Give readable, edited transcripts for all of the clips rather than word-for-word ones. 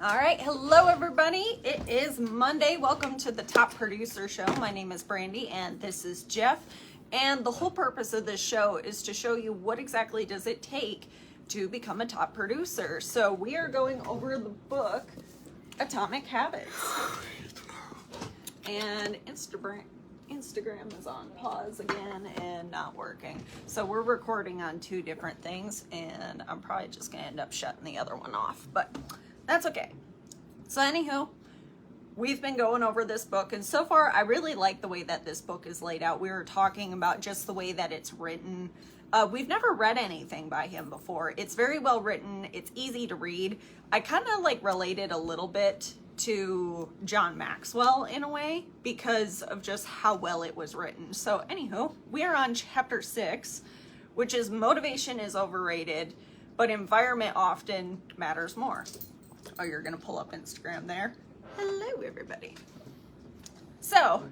All right, hello everybody. It is Monday. Welcome to the Top Producer Show. My name is Brandy and this is Jeff. And the whole purpose of this show is to show you what exactly does it take to become a top producer. So we are going over the book, Atomic Habits. And Instagram is on pause again and not working. So we're recording on two different things and I'm probably just gonna end up shutting the other one off, but that's okay. So anywho, we've been going over this book and so far I really like the way that this book is laid out. We were talking about just the way that it's written. We've never read anything by him before. It's very well written. It's easy to read. I kind of like related a little bit to John Maxwell in a way because of just how well it was written. So anywho, we are on chapter 6, which is motivation is overrated, but environment often matters more. Oh, you're gonna pull up Instagram there. Hello everybody. So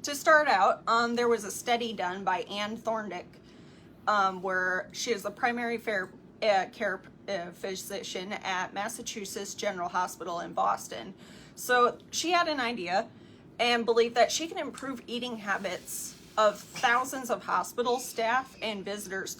to start out, there was a study done by Anne Thorndike where she is the primary care physician at Massachusetts General Hospital in Boston. So she had an idea and believed that she can improve eating habits of thousands of hospital staff and visitors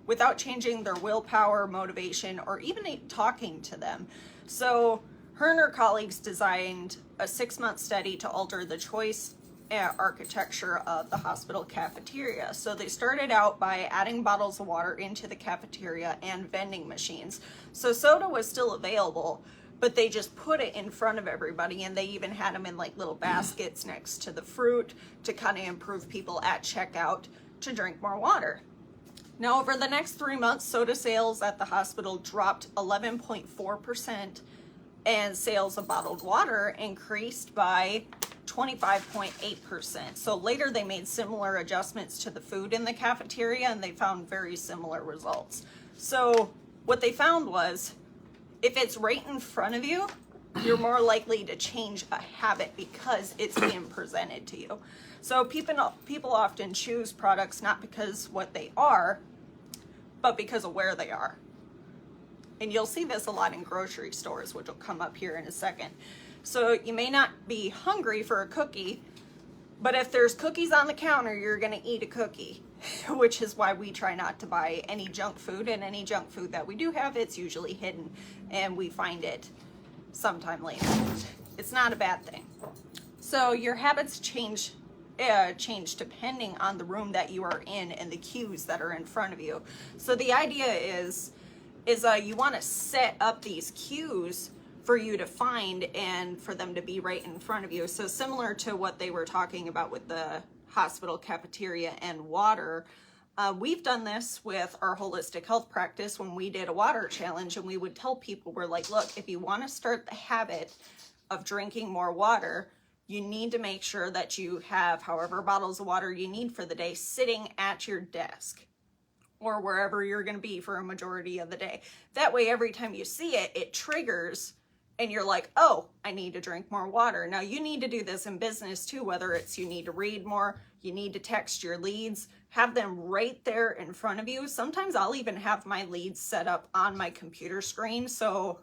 without changing their willpower, motivation, or even talking to them. So her and her colleagues designed a 6-month study to alter the choice architecture of the hospital cafeteria. So they started out by adding bottles of water into the cafeteria and vending machines. So soda was still available, but they just put it in front of everybody, and they even had them in like little baskets next to the fruit to kind of improve people at checkout to drink more water. Now over the next 3 months, soda sales at the hospital dropped 11.4%, and sales of bottled water increased by 25.8%. So later they made similar adjustments to the food in the cafeteria and they found very similar results. So what they found was if it's right in front of you, you're more likely to change a habit because it's being presented to you. So people often choose products not because what they are, but because of where they are. And you'll see this a lot in grocery stores, which will come up here in a second. So you may not be hungry for a cookie, but if there's cookies on the counter, you're gonna eat a cookie, which is why we try not to buy any junk food, and any junk food that we do have, it's usually hidden and we find it sometime later. It's not a bad thing. So your habits change depending on the room that you are in and the cues that are in front of you. So the idea is you want to set up these cues for you to find and for them to be right in front of you. So similar to what they were talking about with the hospital cafeteria and water, we've done this with our holistic health practice when we did a water challenge, and we would tell people, we're like, look, if you want to start the habit of drinking more water, you need to make sure that you have however bottles of water you need for the day sitting at your desk or wherever you're going to be for a majority of the day. That way, every time you see it, it triggers and you're like, oh, I need to drink more water. Now you need to do this in business too, whether it's you need to read more, you need to text your leads, have them right there in front of you. Sometimes I'll even have my leads set up on my computer screen. So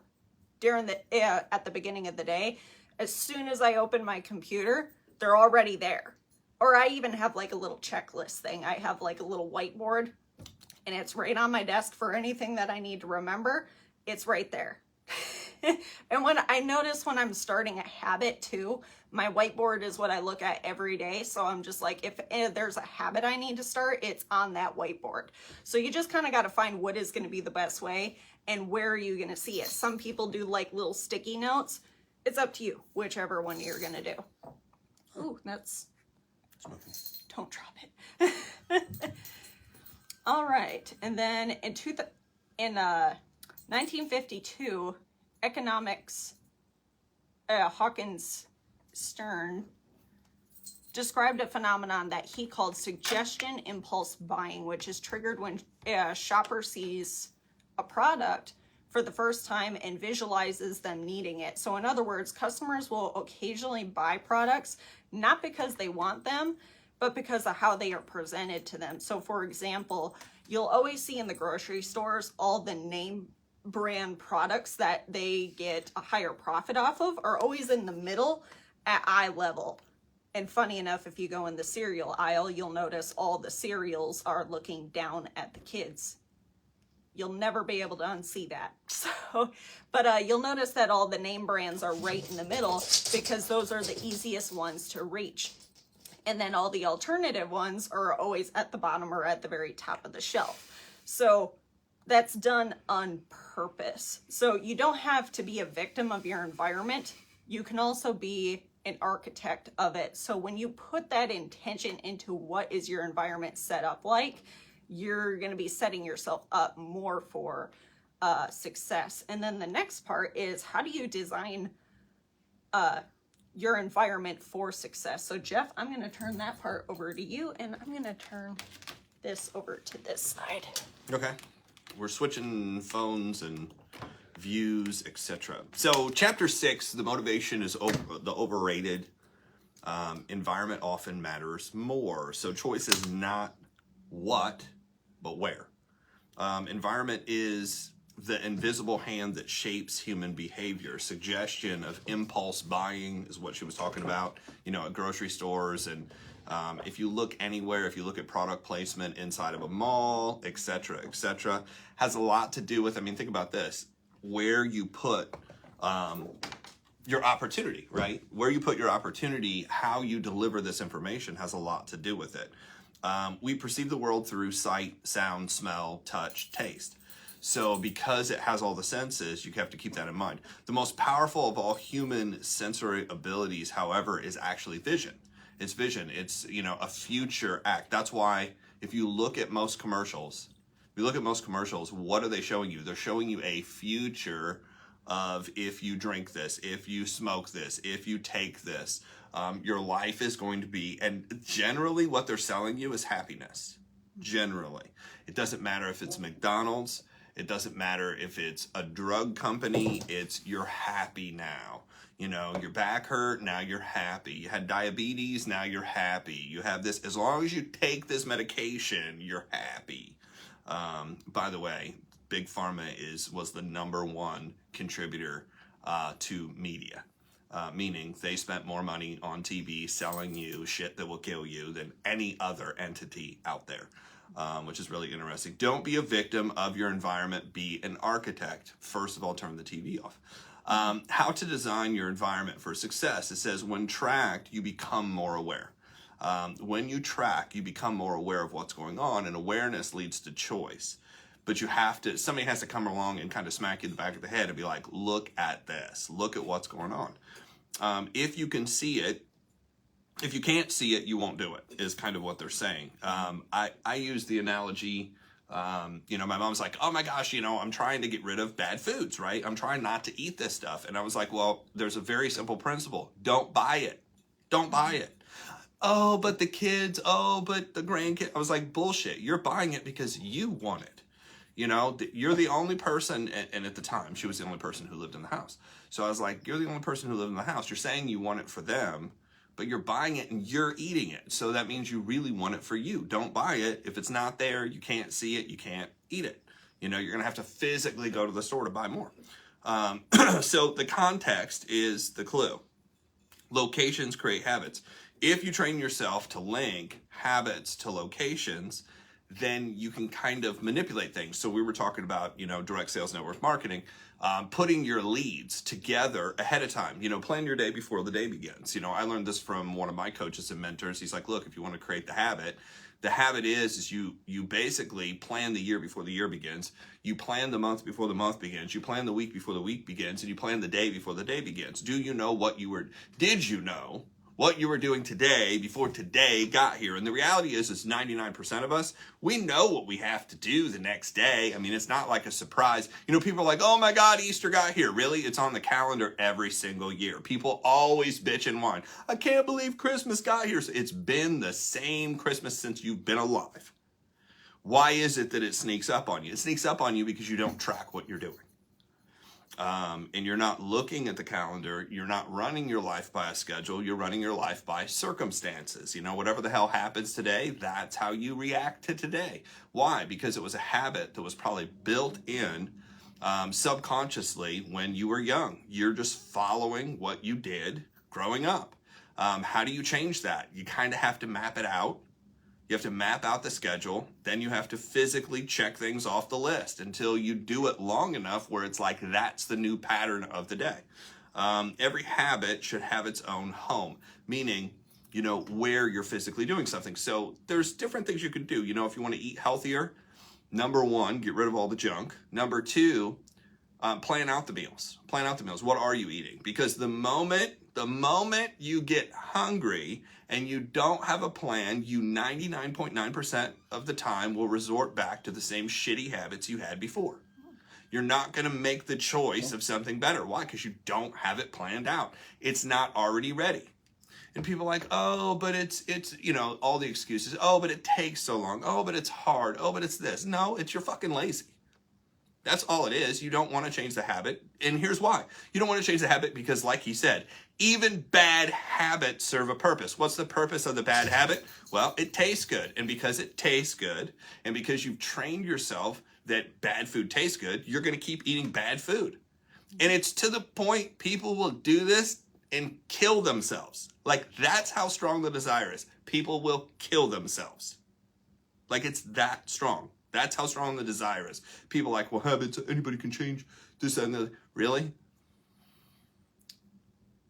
during at the beginning of the day, as soon as I open my computer, they're already there. Or I even have like a little checklist thing. I have like a little whiteboard and it's right on my desk for anything that I need to remember. It's right there. And when I notice when I'm starting a habit too, my whiteboard is what I look at every day. So I'm just like, if there's a habit I need to start, it's on that whiteboard. So you just kind of got to find what is going to be the best way and where are you going to see it. Some people do like little sticky notes. It's up to you, whichever one you're going to do. Ooh, that's, don't drop it. All right. And then in 1952, economics, Hawkins Stern described a phenomenon that he called suggestion impulse buying, which is triggered when a shopper sees a product for the first time and visualizes them needing it. So in other words, customers will occasionally buy products, not because they want them, but because of how they are presented to them. So for example, you'll always see in the grocery stores all the name brand products that they get a higher profit off of are always in the middle at eye level. And funny enough, if you go in the cereal aisle, you'll notice all the cereals are looking down at the kids. You'll never be able to unsee that. But you'll notice that all the name brands are right in the middle because those are the easiest ones to reach. And then all the alternative ones are always at the bottom or at the very top of the shelf. So that's done on purpose. So you don't have to be a victim of your environment. You can also be an architect of it. So when you put that intention into what is your environment set up like, you're going to be setting yourself up more for success. And then the next part is, how do you design your environment for success? So Jeff, I'm going to turn that part over to you, and I'm going to turn this over to this side. Okay. We're switching phones and views, etc. So chapter 6, the motivation is the overrated. Environment often matters more. So choice is not what, but where. Environment is the invisible hand that shapes human behavior. Suggestion of impulse buying is what she was talking about, at grocery stores. And if you look anywhere, if you look at product placement inside of a mall, etc., has a lot to do with, think about this, where you put your opportunity, right? Where you put your opportunity, how you deliver this information has a lot to do with it. We perceive the world through sight, sound, smell, touch, taste. So because it has all the senses, you have to keep that in mind. The most powerful of all human sensory abilities, however, is actually vision. It's vision. It's, a future act. That's why if you look at most commercials, what are they showing you? They're showing you a future of, if you drink this, if you smoke this, if you take this, your life is going to be, and generally what they're selling you is happiness. Generally. It doesn't matter if it's McDonald's. It doesn't matter if it's a drug company. It's, you're happy now. Your back hurt, now you're happy. You had diabetes, now you're happy. You have this, as long as you take this medication, you're happy. By the way, Big Pharma was the #1 contributor to media. Meaning they spent more money on TV selling you shit that will kill you than any other entity out there, which is really interesting. Don't be a victim of your environment. Be an architect. First of all, turn the TV off. How to design your environment for success. It says, when tracked, you become more aware. When you track, you become more aware of what's going on, and awareness leads to choice. But somebody has to come along and kind of smack you in the back of the head and be like, look at this, look at what's going on. If you can see it, if you can't see it, you won't do it, is kind of what they're saying. I use the analogy, my mom's like, oh my gosh, I'm trying to get rid of bad foods, right? I'm trying not to eat this stuff. And I was like, well, there's a very simple principle. Don't buy it. Don't buy it. Oh, but the kids, but the grandkids. I was like, bullshit. You're buying it because you want it. You're the only person, and at the time, she was the only person who lived in the house. So I was like, you're the only person who lived in the house. You're saying you want it for them, but you're buying it and you're eating it. So that means you really want it for you. Don't buy it. If it's not there, you can't see it, you can't eat it. You're going to have to physically go to the store to buy more. So the context is the clue. Locations create habits. If you train yourself to link habits to locations, then you can kind of manipulate things. So we were talking about, direct sales network marketing, putting your leads together ahead of time, plan your day before the day begins. I learned this from one of my coaches and mentors. He's like, look, if you want to create the habit is you basically plan the year before the year begins. You plan the month before the month begins. You plan the week before the week begins, and you plan the day before the day begins. Did you know what you were doing today before today got here? And the reality is 99% of us, we know what we have to do the next day. It's not like a surprise. People are like, oh my God, Easter got here. Really? It's on the calendar every single year. People always bitch and whine. I can't believe Christmas got here. So it's been the same Christmas since you've been alive. Why is it that it sneaks up on you? It sneaks up on you because you don't track what you're doing. And you're not looking at the calendar. You're not running your life by a schedule. You're running your life by circumstances. Whatever the hell happens today, that's how you react to today. Why? Because it was a habit that was probably built in subconsciously when you were young. You're just following what you did growing up. How do you change that? You kind of have to map it out. You have to map out the schedule. Then you have to physically check things off the list until you do it long enough where it's like that's the new pattern of the day. Every habit should have its own home, meaning, where you're physically doing something. So there's different things you can do. If you want to eat healthier, number one, get rid of all the junk. Number two, plan out the meals. Plan out the meals. What are you eating? Because the moment you get hungry and you don't have a plan, you 99.9% of the time will resort back to the same shitty habits you had before. You're not going to make the choice of something better. Why? Because you don't have it planned out. It's not already ready. And people are like, oh, but it's all the excuses. Oh, but it takes so long. Oh, but it's hard. Oh, but it's this. No, it's you're fucking lazy. That's all it is. You don't want to change the habit. And here's why. You don't want to change the habit because, like he said, even bad habits serve a purpose. What's the purpose of the bad habit? Well, it tastes good. And because it tastes good, and because you've trained yourself that bad food tastes good, you're going to keep eating bad food. And it's to the point people will do this and kill themselves. Like, that's how strong the desire is. People will kill themselves. Like, it's that strong. That's how strong the desire is. People are like, well, habits, anybody can change this and that. Really?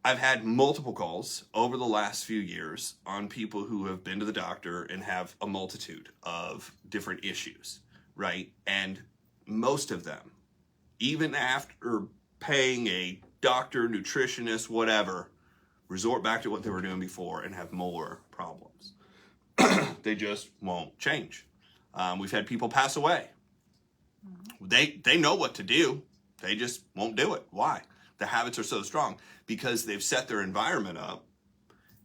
I've had multiple calls over the last few years on people who have been to the doctor and have a multitude of different issues, right? And most of them, even after paying a doctor, nutritionist, whatever, resort back to what they were doing before and have more problems. They just won't change. We've had people pass away. They know what to do. They just won't do it. Why? The habits are so strong because they've set their environment up,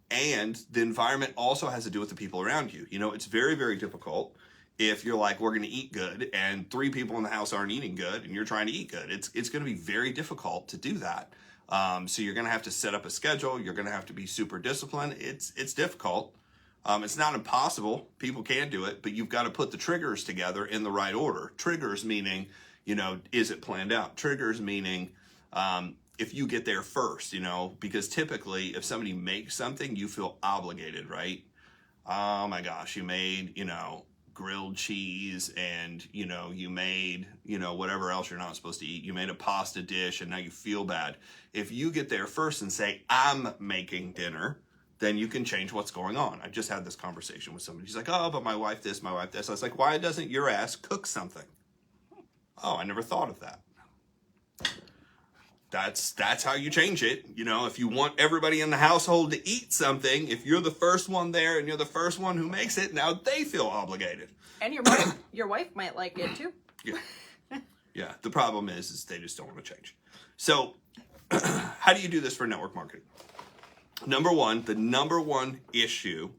and the environment also has to do with the people around you. It's very, very difficult if you're like, we're going to eat good, and 3 people in the house aren't eating good, and you're trying to eat good. It's going to be very difficult to do that. So you're going to have to set up a schedule. You're going to have to be super disciplined. It's difficult. It's not impossible. People can do it, but you've got to put the triggers together in the right order. Triggers meaning, is it planned out? Triggers meaning if you get there first, because typically if somebody makes something, you feel obligated, right? Oh my gosh, you made, grilled cheese and, you made, whatever else you're not supposed to eat. You made a pasta dish and now you feel bad. If you get there first and say, I'm making dinner, then you can change what's going on. I just had this conversation with somebody. She's like, oh, but my wife this, my wife this. I was like, why doesn't your ass cook something? Oh, I never thought of that. That's how you change it. If you want everybody in the household to eat something, if you're the first one there and you're the first one who makes it, now they feel obligated. And your wife might like it too. Yeah. Yeah. The problem is they just don't want to change. So how do you do this for network marketing? The number one issue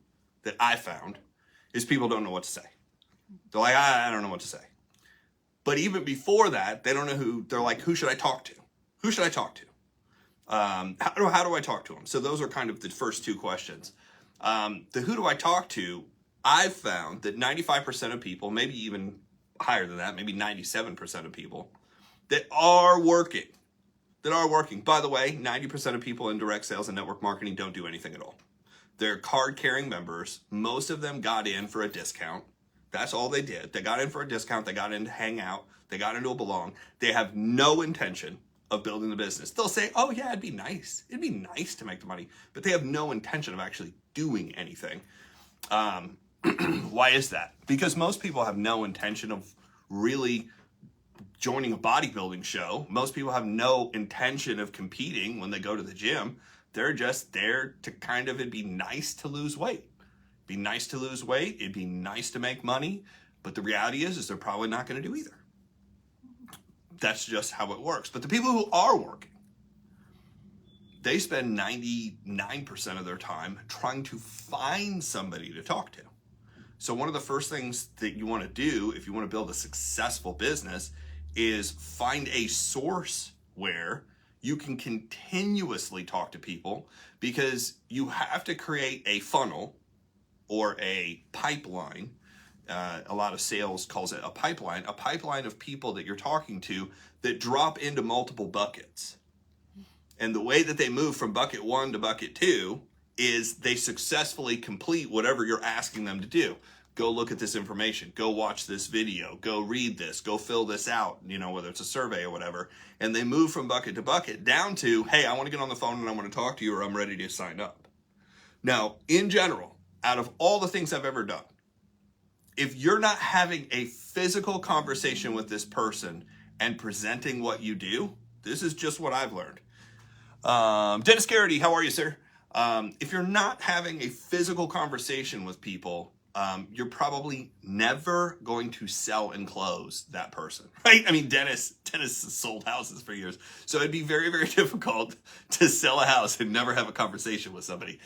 that I found is people don't know what to say. They're like, I don't know what to say. But even before that, they don't know they're like, who should I talk to? Who should I talk to? How do I talk to them? So those are kind of the first 2 questions. The who do I talk to, I've found that 95% of people, maybe even higher than that, maybe 97% of people that are working. By the way, 90% of people in direct sales and network marketing don't do anything at all. They're card-carrying members. Most of them got in for a discount. That's all they did. They got in for a discount. They got in to hang out. They got into a belong. They have no intention of building the business. They'll say, oh yeah, it'd be nice. It'd be nice to make the money. But they have no intention of actually doing anything. Why is that? Because most people have no intention of really joining a bodybuilding show. Most people have no intention of competing when they go to the gym. They're just there to it'd be nice to lose weight. It'd be nice to lose weight. It'd be nice to make money. But the reality is they're probably not going to do either. That's just how it works. But the people who are working, they spend 99% of their time trying to find somebody to talk to. So one of the first things that you want to do if you want to build a successful business is find a source where you can continuously talk to people, because you have to create a funnel or a pipeline a lot of sales calls it a pipeline of people that you're talking to that drop into multiple buckets. And the way that they move from bucket 1 to bucket 2 is they successfully complete whatever you're asking them to do. Go look at this information, go watch this video, go read this, go fill this out, whether it's a survey or whatever. And they move from bucket to bucket down to, hey, I want to get on the phone and I want to talk to you, or I'm ready to sign up. Now, in general, out of all the things I've ever done, if you're not having a physical conversation with this person and presenting what you do, this is just what I've learned. Dennis Garrity, how are you, sir? If you're not having a physical conversation with people, you're probably never going to sell and close that person, right? I mean, Dennis sold houses for years, so it'd be very, very difficult to sell a house and never have a conversation with somebody.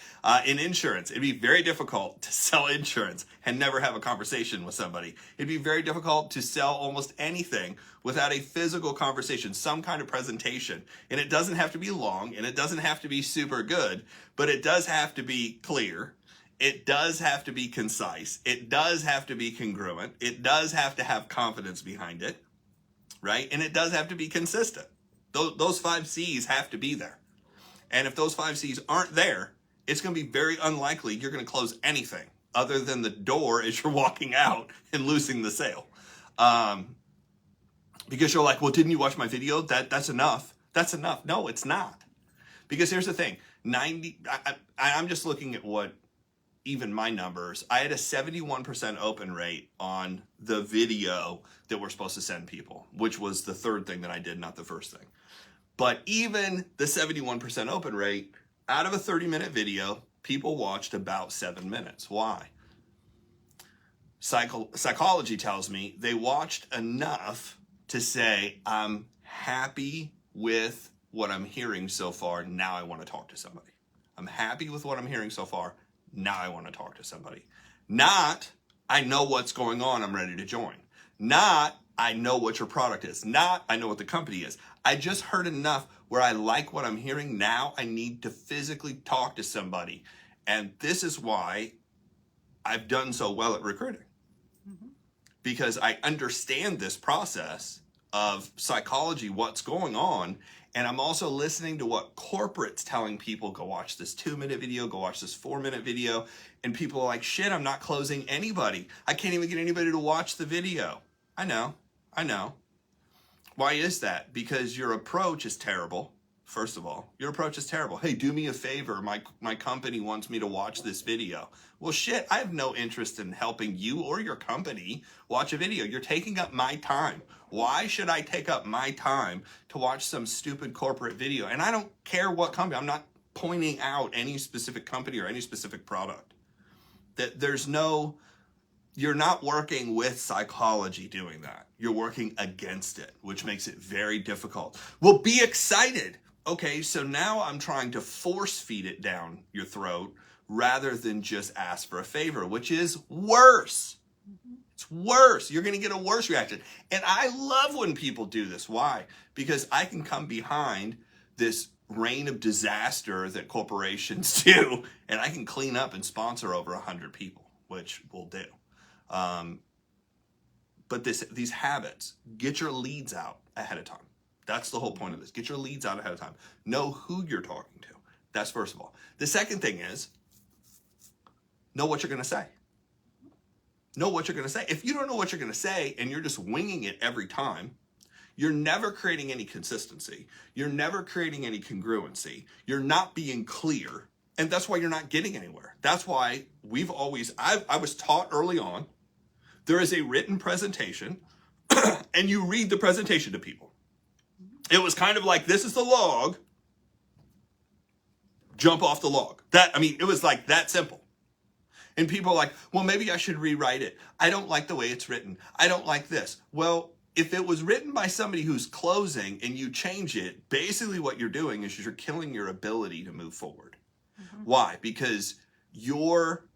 In insurance, it'd be very difficult to sell insurance and never have a conversation with somebody. It'd be very difficult to sell almost anything without a physical conversation, some kind of presentation. And it doesn't have to be long, and it doesn't have to be super good, but it does have to be clear. It does have to be concise. It does have to be congruent. It does have to have confidence behind it, right? And it does have to be consistent. Those 5 C's have to be there. And if those 5 C's aren't there, it's going to be very unlikely you're going to close anything other than the door as you're walking out and losing the sale. Because you're like, well, didn't you watch my video? That's enough. That's enough. No, it's not. Because here's the thing. I'm just looking at what, even my numbers, I had a 71% open rate on the video that we're supposed to send people, which was the third thing that I did, not the first thing. But even the 71% open rate, out of a 30-minute video, people watched about 7 minutes. Why? Psychology tells me they watched enough to say, I'm happy with what I'm hearing so far. Now I want to talk to somebody. I'm happy with what I'm hearing so far. Now I want to talk to somebody. Not, I know what's going on, I'm ready to join. Not, I know what your product is. Not, I know what the company is. I just heard enough where I like what I'm hearing. Now I need to physically talk to somebody. And this is why I've done so well at recruiting. Because I understand this process of psychology, what's going on. And I'm also listening to what corporate's telling people, go watch this 2-minute video, go watch this 4-minute video. And people are like, shit, I'm not closing anybody. I can't even get anybody to watch the video. I know. Why is that? Because your approach is terrible. First of all, your approach is terrible. Hey, do me a favor. My company wants me to watch this video. Well, shit, I have no interest in helping you or your company watch a video. You're taking up my time. Why should I take up my time to watch some stupid corporate video? And I don't care what company. I'm not pointing out any specific company or any specific product. You're not working with psychology doing that. You're working against it, which makes it very difficult. Well, be excited. Okay, so now I'm trying to force feed it down your throat rather than just ask for a favor, which is worse. It's worse. You're going to get a worse reaction. And I love when people do this. Why? Because I can come behind this reign of disaster that corporations do, and I can clean up and sponsor over 100 people, which we'll do. But these habits, get your leads out ahead of time. That's the whole point of this. Get your leads out ahead of time. Know who you're talking to. That's first of all. The second thing is, know what you're going to say. Know what you're going to say. If you don't know what you're going to say and you're just winging it every time, you're never creating any consistency. You're never creating any congruency. You're not being clear. And that's why you're not getting anywhere. That's why I was taught early on, there is a written presentation and you read the presentation to people. It was kind of like, this is the log, jump off the log. It was like that simple. And people are like, well, maybe I should rewrite it. I don't like the way it's written. I don't like this. Well, if it was written by somebody who's closing and you change it, basically what you're doing is you're killing your ability to move forward. Mm-hmm. Why? Because your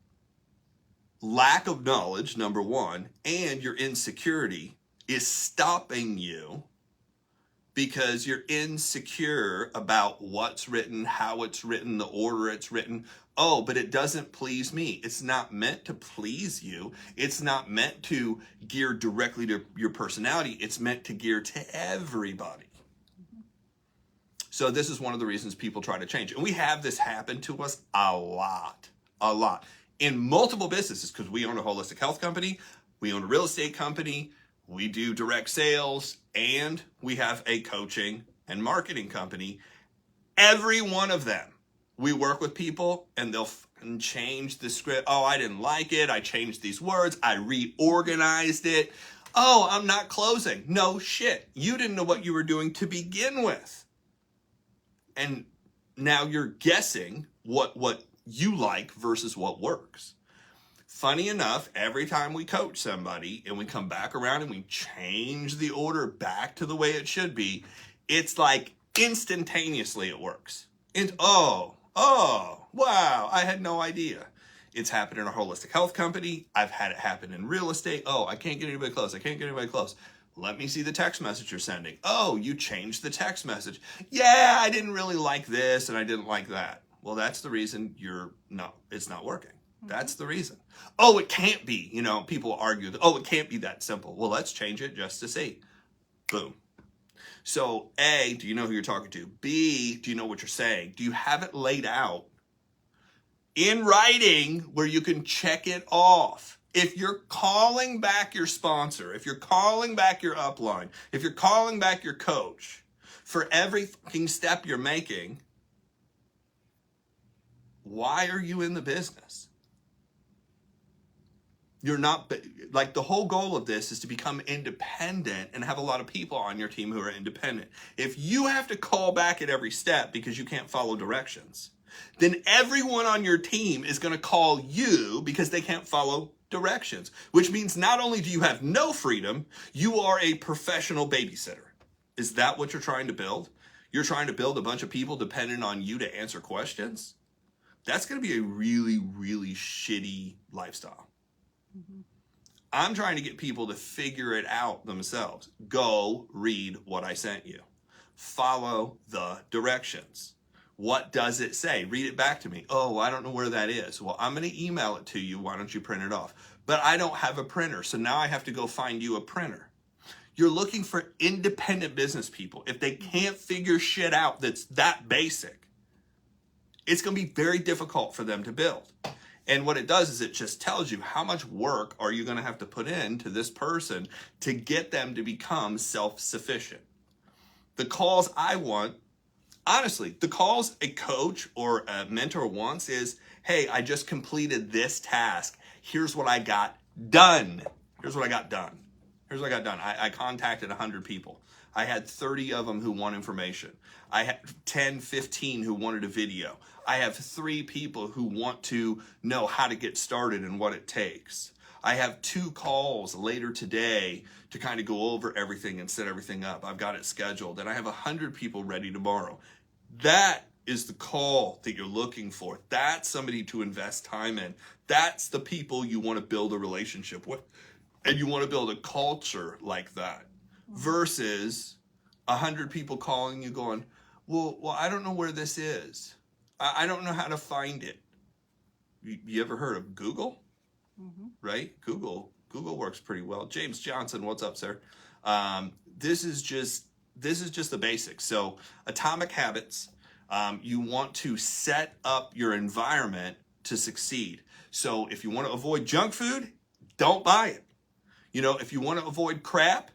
lack of knowledge, number one, and your insecurity is stopping you because you're insecure about what's written, how it's written, the order it's written. Oh, but it doesn't please me. It's not meant to please you. It's not meant to gear directly to your personality. It's meant to gear to everybody. So this is one of the reasons people try to change. And we have this happen to us a lot. In multiple businesses, because we own a holistic health company, we own a real estate company, we do direct sales, and we have a coaching and marketing company. Every one of them, we work with people and they'll change the script. Oh, I didn't like it. I changed these words. I reorganized it. Oh, I'm not closing. No shit. You didn't know what you were doing to begin with. And now you're guessing what you like versus what works. Funny enough, every time we coach somebody and we come back around and we change the order back to the way it should be, it's like instantaneously it works. And oh, wow, I had no idea. It's happened in a holistic health company. I've had it happen in real estate. Oh, I can't get anybody close. I can't get anybody close. Let me see the text message you're sending. Oh, you changed the text message. Yeah, I didn't really like this and I didn't like that. Well, that's the reason it's not working. That's the reason. Oh, it can't be. You know, people argue that, oh, it can't be that simple. Well, let's change it just to see. Boom. So A, do you know who you're talking to? B, do you know what you're saying? Do you have it laid out in writing where you can check it off? If you're calling back your sponsor, if you're calling back your upline, if you're calling back your coach for every fucking step you're making, why are you in the business? You're not, like, the whole goal of this is to become independent and have a lot of people on your team who are independent. If you have to call back at every step because you can't follow directions, then everyone on your team is going to call you because they can't follow directions, which means not only do you have no freedom, you are a professional babysitter. Is that what you're trying to build? You're trying to build a bunch of people dependent on you to answer questions? That's going to be a really, really shitty lifestyle. I'm trying to get people to figure it out themselves. Go read what I sent you. Follow the directions. What does it say? Read it back to me. Oh, I don't know where that is. Well, I'm going to email it to you. Why don't you print it off? But I don't have a printer, so now I have to go find you a printer. You're looking for independent business people. If they can't figure shit out that's that basic, it's going to be very difficult for them to build. And what it does is it just tells you how much work are you going to have to put into this person to get them to become self-sufficient. The calls I want, honestly, the calls a coach or a mentor wants is, hey, I just completed this task. Here's what I got done. Here's what I got done. Here's what I got done. I contacted 100 people. I had 30 of them who want information. I had 10, 15 who wanted a video. I have 3 people who want to know how to get started and what it takes. I have 2 calls later today to kind of go over everything and set everything up. I've got it scheduled, and I have 100 people ready tomorrow. That is the call that you're looking for. That's somebody to invest time in. That's the people you want to build a relationship with, and you want to build a culture like that versus 100 people calling you going, well, I don't know where this is. I don't know how to find it. You ever heard of Google? Mm-hmm. Right? Google works pretty well. James Johnson, what's up, sir? This is just the basics. So Atomic Habits, you want to set up your environment to succeed. So if you want to avoid junk food, don't buy it. You know, if you want to avoid crap,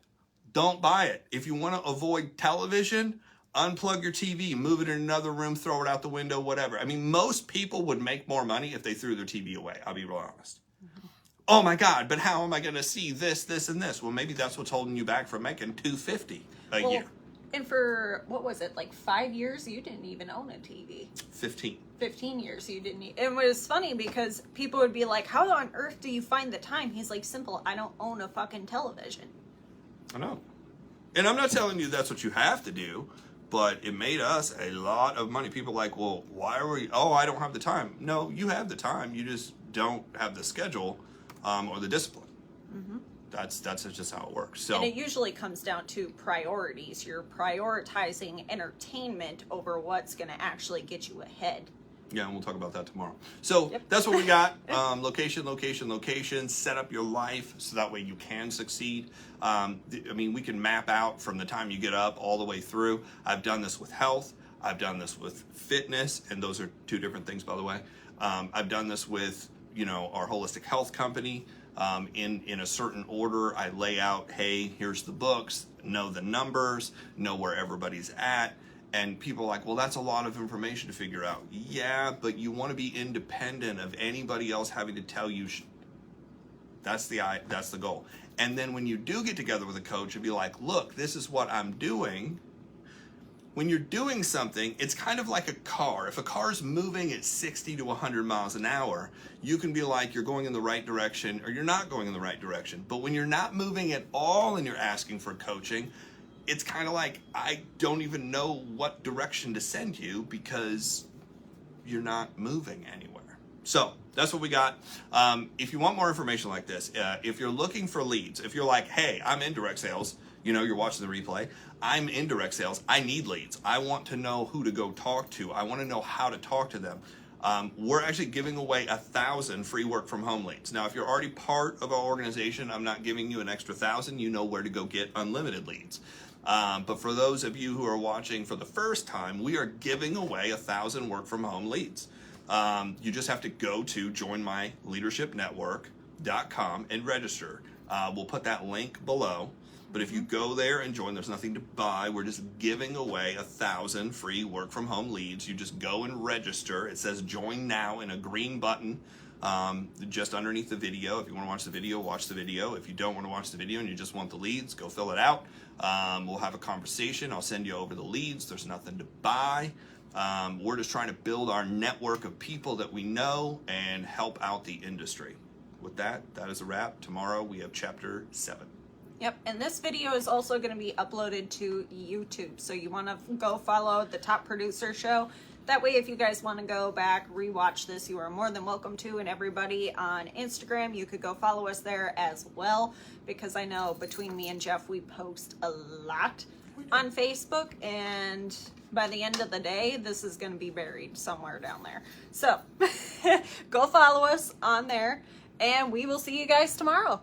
don't buy it. If you want to avoid television, unplug your TV, move it in another room, throw it out the window, whatever. I mean, most people would make more money if they threw their TV away. I'll be real honest. Mm-hmm. Oh my God, but how am I going to see this, this, and this? Well, maybe that's what's holding you back from making $250 a year. And for, what was it, like 5 years, you didn't even own a TV. 15 years you didn't. It was funny because people would be like, how on earth do you find the time? He's like, simple, I don't own a fucking television. I know. And I'm not telling you that's what you have to do, but it made us a lot of money. People are like, well, why are we, I don't have the time. No, you have the time. You just don't have the schedule or the discipline. Mm-hmm. That's just how it works. So and it usually comes down to priorities. You're prioritizing entertainment over what's going to actually get you ahead. yeah, and we'll talk about that tomorrow. So that's what we got. Location, location, location. Set up your life so that way you can succeed. I mean, we can map out from the time you get up all the way through. I've done this with health. I've done this with fitness, and those are two different things, by the way. I've done this with, you know, our holistic health company. In a certain order, I lay out, hey, here's the books, know the numbers, know where everybody's at. And people are like, well, that's a lot of information to figure out. Yeah, but you want to be independent of anybody else having to tell you. That's the goal. And then when you do get together with a coach and be like, look, this is what I'm doing. When you're doing something, it's kind of like a car. If a car's moving at 60 to 100 miles an hour, you can be like, you're going in the right direction or you're not going in the right direction. But when you're not moving at all and you're asking for coaching, it's kind of like, I don't even know what direction to send you because you're not moving anywhere. So that's what we got. If you want more information like this, if you're looking for leads, if you're like, hey, I'm in direct sales, you know, you're watching the replay, I'm in direct sales, I need leads. I want to know who to go talk to. I want to know how to talk to them. We're actually giving away 1,000 free work from home leads. Now, if you're already part of our organization, I'm not giving you an extra 1,000. You know where to go get unlimited leads. But for those of you who are watching for the first time, we are giving away 1,000 work from home leads. You just have to go to joinmyleadershipnetwork.com and register. We'll put that link below. But if you go there and join, there's nothing to buy. We're just giving away 1,000 free work from home leads. You just go and register. It says join now in a green button just underneath the video. If you want to watch the video, watch the video. If you don't want to watch the video and you just want the leads, go fill it out. We'll have a conversation. I'll send you over the leads. There's nothing to buy. We're just trying to build our network of people that we know and help out the industry. With that, that is a wrap. Tomorrow we have chapter 7. Yep, and this video is also going to be uploaded to YouTube, so you want to go follow the Top Producer Show. That way, if you guys want to go back, rewatch this, you are more than welcome to. And everybody on Instagram, you could go follow us there as well, because I know between me and Jeff, we post a lot on Facebook, and by the end of the day, this is going to be buried somewhere down there. So, go follow us on there, and we will see you guys tomorrow.